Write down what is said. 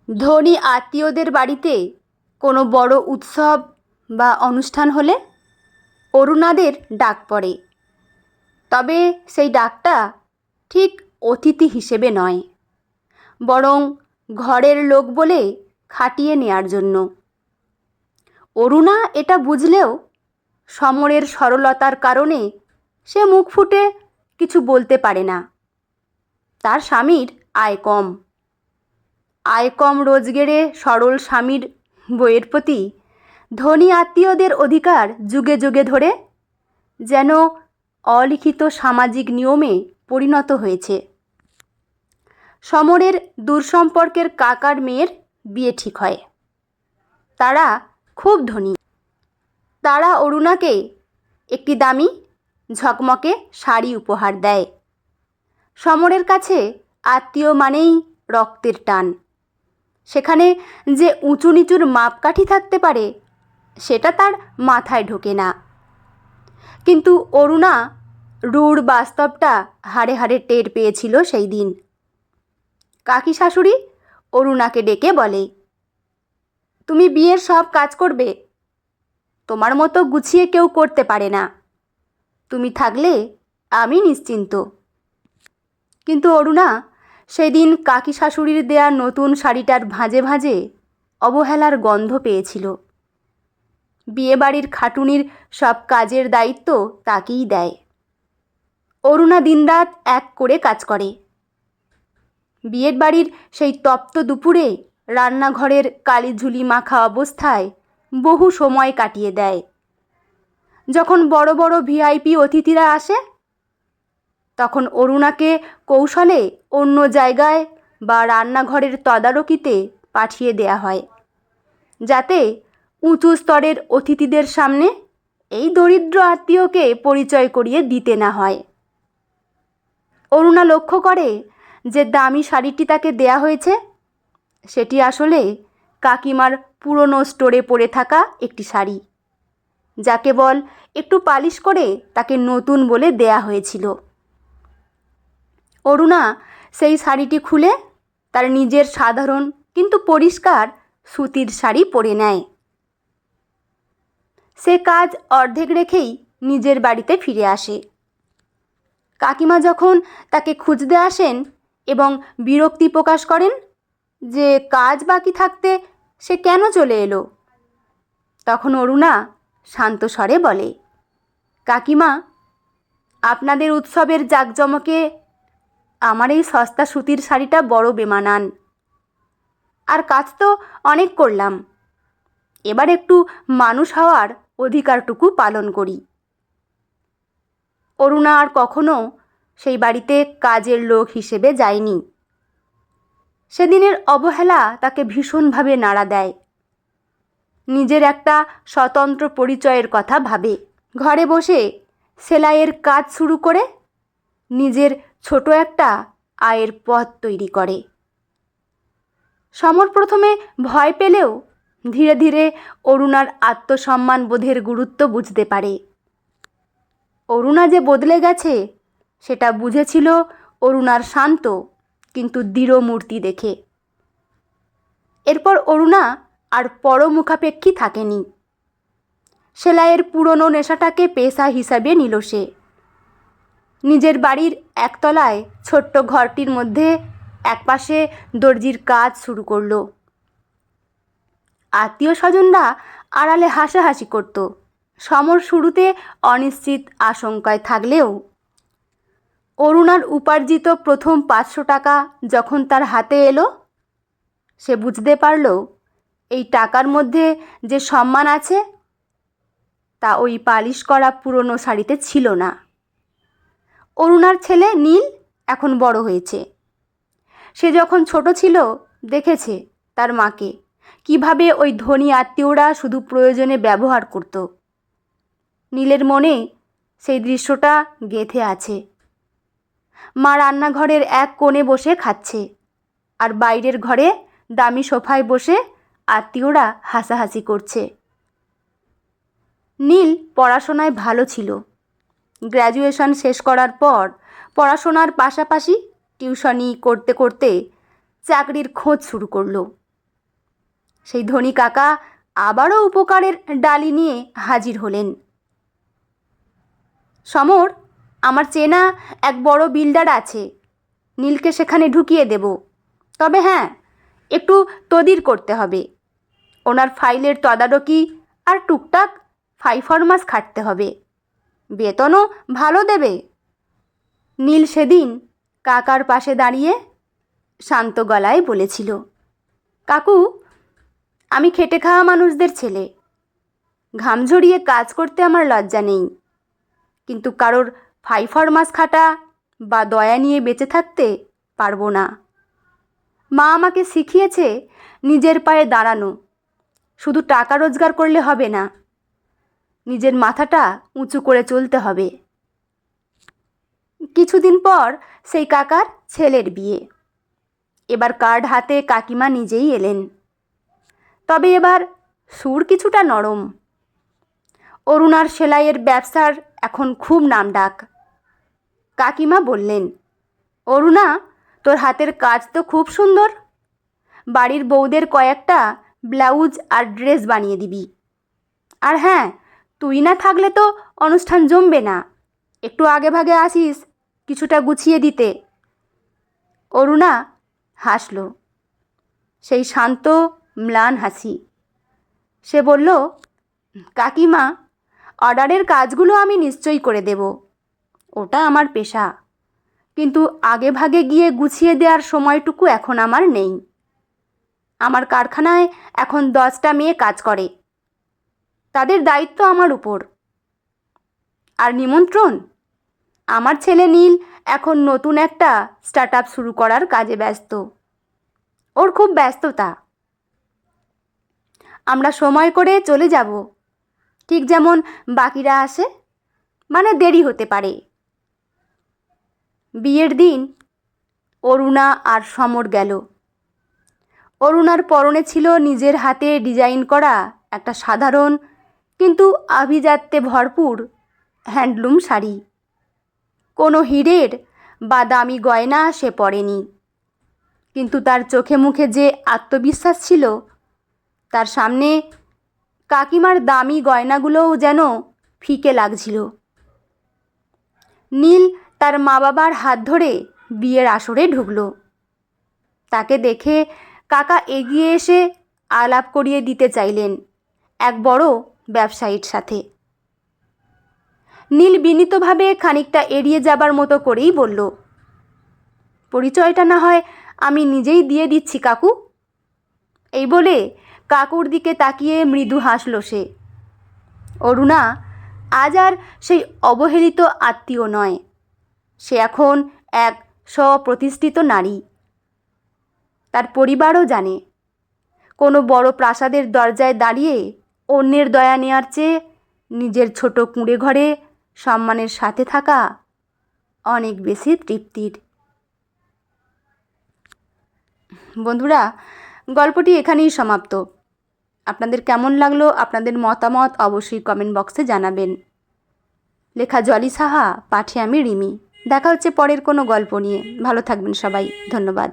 ধনী আত্মীয়দের বাড়িতে কোনো বড় উৎসব বা অনুষ্ঠান হলে অরুণাদের ডাক পড়ে। তবে সেই ডাকটা ঠিক অতিথি হিসেবে নয়, বরং ঘরের লোক বলে খাটিয়ে নেয়ার জন্য। অরুণা এটা বুঝলেও সমরের সরলতার কারণে সে মুখ ফুটে কিছু বলতে পারে না। তার স্বামীর আয় কম রোজগেরে সরল স্বামীর বইয়ের প্রতি ধনী আত্মীয়দের অধিকার যুগে যুগে ধরে যেন অলিখিত সামাজিক নিয়মে পরিণত হয়েছে। সমরের দূরসম্পর্কের কাকার মেয়ের বিয়ে ঠিক হয়। তারা খুব ধনী। তারা অরুণাকে একটি দামি ঝকমকে শাড়ি উপহার দেয়। সমরের কাছে আত্মীয় মানেই রক্তের টান। সেখানে যে উঁচু নিচুর মাপকাঠি থাকতে পারে সেটা তার মাথায় ঢোকে না। কিন্তু অরুণা রূঢ় বাস্তবটা হাড়ে হাড়ে টের পেয়েছিল সেই দিন। কাকি শাশুড়ি অরুণাকে ডেকে বলে, তুমি বিয়ের সব কাজ করবে, তোমার মতো গুছিয়ে কেউ করতে পারে না, তুমি থাকলে আমি নিশ্চিন্ত। কিন্তু অরুণা সেদিন কাকি শাশুড়ির দেয়া নতুন শাড়িটার ভাঁজে ভাঁজে অবহেলার গন্ধ পেয়েছিল। বিয়েবাড়ির খাটুনির সব কাজের দায়িত্ব তাকেই দেয়। অরুণা দিনরাত এক করে কাজ করে। বিয়ের বাড়ির সেই তপ্ত দুপুরে রান্নাঘরের কালিঝুলি মাখা অবস্থায় বহু সময় কাটিয়ে দেয়। যখন বড় বড় ভিআইপি অতিথিরা আসে তখন অরুণাকে কৌশলে অন্য জায়গায় বা রান্নাঘরের তদারকিতে পাঠিয়ে দেয়া হয়, যাতে উঁচু স্তরের অতিথিদের সামনে এই দরিদ্র আত্মীয়কে পরিচয় করিয়ে দিতে না হয়। অরুণা লক্ষ্য করে যে দামি শাড়িটি তাকে দেয়া হয়েছে সেটি আসলে কাকিমার পুরনো স্টোরে পড়ে থাকা একটি শাড়ি, যা কেবল একটু পালিশ করে তাকে নতুন বলে দেয়া হয়েছিল। অরুণা সেই শাড়িটি খুলে তার নিজের সাধারণ কিন্তু পরিষ্কার সুতির শাড়ি পরে নেয়। সে কাজ অর্ধেক রেখেই নিজের বাড়িতে ফিরে আসে। কাকিমা যখন তাকে খুঁজতে আসেন এবং বিরক্তি প্রকাশ করেন যে কাজ বাকি থাকতে সে কেন চলে এলো, তখন অরুণা শান্ত স্বরে বলে, কাকিমা, আপনাদের উৎসবের জাঁকজমকে আমার এই সস্তা সুতির শাড়িটা বড় বেমানান। আর কাজ তো অনেক করলাম, এবার একটু মানুষ হওয়ার অধিকারটুকু পালন করি। অরুণা আর কখনো সেই বাড়িতে কাজের লোক হিসেবে যায়নি। সেদিনের অবহেলা তাকে ভীষণভাবে নাড়া দেয়। নিজের একটা স্বতন্ত্র পরিচয়ের কথা ভাবে। ঘরে বসে সেলাইয়ের কাজ শুরু করে নিজের ছোট একটা আয়ের পথ তৈরি করে। সমর প্রথমে ভয় পেলেও ধীরে ধীরে অরুণার আত্মসম্মান বোধের গুরুত্ব বুঝতে পারে। অরুণা যে বদলে গেছে সেটা বুঝেছিল অরুণার শান্ত কিন্তু দৃঢ় মূর্তি দেখে। এরপর অরুণা আর পরমুখাপেক্ষী থাকেনি। সেলাইয়ের পুরনো নেশাটাকে পেশা হিসাবে নিল সে। নিজের বাড়ির একতলায় ছোট্ট ঘরটির মধ্যে একপাশে দর্জির কাজ শুরু করলো। আত্মীয় স্বজনরা আড়ালে হাসাহাসি করত। সমর শুরুতে অনিশ্চিত আশঙ্কায় থাকলেও অরুণার উপার্জিত প্রথম 500 টাকা যখন তার হাতে এলো সে বুঝতে পারল এই টাকার মধ্যে যে সম্মান আছে তা ওই পালিশ করা পুরনো শাড়িতে ছিল না। অরুণার ছেলে নীল এখন বড় হয়েছে। সে যখন ছোট ছিল দেখেছে তার মাকে কিভাবে ওই ধনী আত্মীয়রা শুধু প্রয়োজনে ব্যবহার করত। নীলের মনে সেই দৃশ্যটা গেঁথে আছে। মা রান্নাঘরের এক কোণে বসে খাচ্ছে আর বাইরের ঘরে দামি সোফায় বসে আত্মীয়রা হাসাহাসি করছে। নীল পড়াশোনায় ভালো ছিল। গ্র্যাজুয়েশন শেষ করার পর পড়াশোনার পাশাপাশি টিউশনি করতে করতে চাকরির খোঁজ শুরু করলো। সেই ধনী কাকা আবারও উপকারের ডালি নিয়ে হাজির হলেন। সমর, আমার চেনা এক বড় বিল্ডার আছে, নীলকে সেখানে ঢুকিয়ে দেব। তবে হ্যাঁ, একটু তদির করতে হবে। ওনার ফাইলের তদারকি আর টুকটাক ফাইফরমাস খাটতে হবে। বেতনও ভালো দেবে। নীল সেদিন কাকার পাশে দাঁড়িয়ে শান্ত গলায় বলেছিল, কাকু, আমি খেটে খাওয়া মানুষদের ছেলে, ঘাম ঝরিয়ে কাজ করতে আমার লজ্জা নেই, কিন্তু কারোর ফাইফরমাস খাটা বা দয়া নিয়ে বেঁচে থাকতে পারবো না। মা আমাকে শিখিয়েছে নিজের পায়ে দাঁড়ানো। শুধু টাকা রোজগার করলে হবে না, নিজের মাথাটা উঁচু করে চলতে হবে। কিছুদিন পর সেই কাকার ছেলের বিয়ে। এবার কার্ড হাতে কাকিমা নিজেই এলেন। তবে এবার সুর কিছুটা নরম। অরুণার সেলাইয়ের ব্যবসার এখন খুব নামডাক। কাকিমা বললেন, অরুণা, তোর হাতের কাজ তো খুব সুন্দর। বাড়ির বউদের কয়েকটা ব্লাউজ আর ড্রেস বানিয়ে দিবি। আর হ্যাঁ, তুই না থাকলে তো অনুষ্ঠান জমবে না। একটু আগে ভাগে আসিস কিছুটা গুছিয়ে দিতে। অরুণা হাসল, সেই শান্ত ম্লান হাসি। সে বলল, কাকিমা, অর্ডারের কাজগুলো আমি নিশ্চয়ই করে দেব, ওটা আমার পেশা। কিন্তু আগে ভাগে গিয়ে গুছিয়ে দেওয়ার সময়টুকু এখন আমার নেই। আমার কারখানায় এখন 10টা মেয়ে কাজ করে, তাদের দায়িত্ব আমার উপর। আর নিমন্ত্রণ, আমার ছেলে নীল এখন নতুন একটা স্টার্টআপ শুরু করার কাজে ব্যস্ত। ওর খুব ব্যস্ততা। আমরা সময় করে চলে যাব, ঠিক যেমন বাকিরা আসে, মানে দেরি হতে পারে। বিয়ের দিন অরুণা আর সমর গেল। অরুণার পরনে ছিল নিজের হাতে ডিজাইন করা একটা সাধারণ কিন্তু আভিজাত্যে ভরপুর হ্যান্ডলুম শাড়ি। কোনো হীরের বা দামি গয়না সে পরেনি, কিন্তু তার চোখে মুখে যে আত্মবিশ্বাস ছিল, তার সামনে কাকিমার দামি গয়নাগুলোও যেন ফিকে লাগছিল। নীল তার মা বাবার হাত ধরে বিয়ের আসরে ঢুকল। তাকে দেখে কাকা এগিয়ে এসে আলাপ করিয়ে দিতে চাইলেন এক বড় ব্যবসায়ীর সাথে। নীল বিনীতভাবে খানিকটা এড়িয়ে যাবার মতো করেই বলল, পরিচয়টা না হয় আমি নিজেই দিয়ে দিচ্ছি কাকু। এই বলে কাকুর দিকে তাকিয়ে মৃদু হাসল সে। অরুণা আজ আর সেই অবহেলিত আত্মীয় নয়, সে এখন এক স্বপ্রতিষ্ঠিত নারী। তার পরিবারও জানে, কোনো বড় প্রাসাদের দরজায় দাঁড়িয়ে অন্যের দয়া নেওয়ার চেয়ে নিজের ছোট কুঁড়ে ঘরে সম্মানের সাথে থাকা অনেক বেশি তৃপ্তির। বন্ধুরা, গল্পটি এখানেই সমাপ্ত। আপনাদের কেমন লাগলো আপনাদের মতামত অবশ্যই কমেন্ট বক্সে জানাবেন। লেখা জলি সাহা, পাঠে আমি রিমি। দেখা হচ্ছে পরের কোনো গল্প নিয়ে। ভালো থাকবেন সবাই, ধন্যবাদ।